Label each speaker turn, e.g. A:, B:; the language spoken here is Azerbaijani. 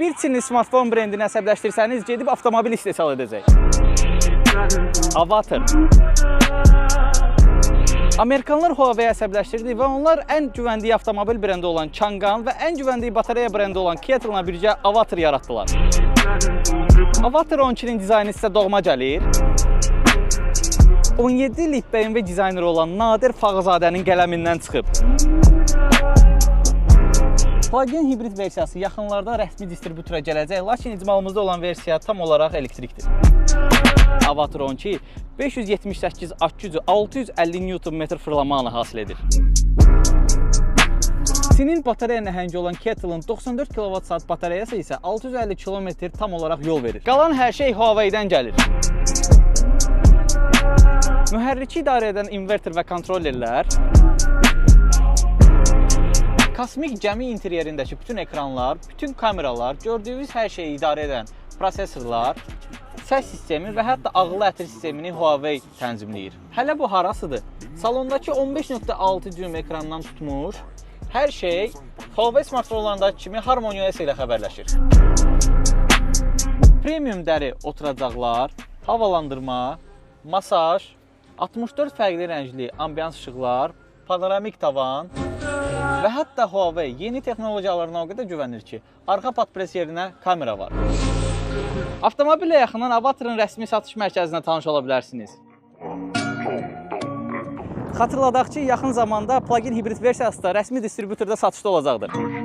A: Bir Çinli smartfon brendini əsəbləşdirsəniz, gedib avtomobil istehsal edəcək. Avatar. Amerikanlar Huawei əsəbləşdirdi və onlar ən güvəndiyi avtomobil brendi olan Chang'an və ən güvəndiyi batareya brendi olan Kettle'la birgə Avatar yaratdılar. Avatar 12-nin dizaynı sizə doğma gəlir. 17 illik BMW dizayneri olan Nadir Fağzadənin qələmindən çıxıb. Plug-in hibrid versiyası yaxınlarda rəsmi distributora gələcək, lakin icmalımızda olan versiya tam olaraq elektrikdir. Avatar 12 578 at gücü 650 Nm fırlamanı hasil edir. Çinin batareya nəhəngi olan Kettle'ın 94 kWh batareyası isə 650 km tam olaraq yol verir. Qalan hər şey Huawei'dən gəlir. Mühərriki idarə edən inverter və kontrollerlər, kosmik gəmi interyerindəki bütün ekranlar, bütün kameralar, gördüyünüz hər şeyi idarə edən prosesorlar, səs sistemi və hətta ağıllı ətir sistemini Huawei tənzimləyir. Hələ bu harasıdır? Salondakı 15.6 düym ekrandan tutmuş, hər şey Huawei smartfonlarındakı kimi Harmony OS ilə xəbərləşir. Premium dəri oturacaqlar, havalandırma, masaj, 64 fərqli rəngli ambiyans işıqlar, panoramik tavan və hətta Huawei yeni texnologiyalarına o qədər güvənir ki, arxa patpres yerinə kamera var. Avtomobillə yaxından Avatar'ın rəsmi satış mərkəzinə tanış ola bilərsiniz. Xatırladaq ki, yaxın zamanda plug-in hibrid versiyası da rəsmi distributorda satışda olacaqdır.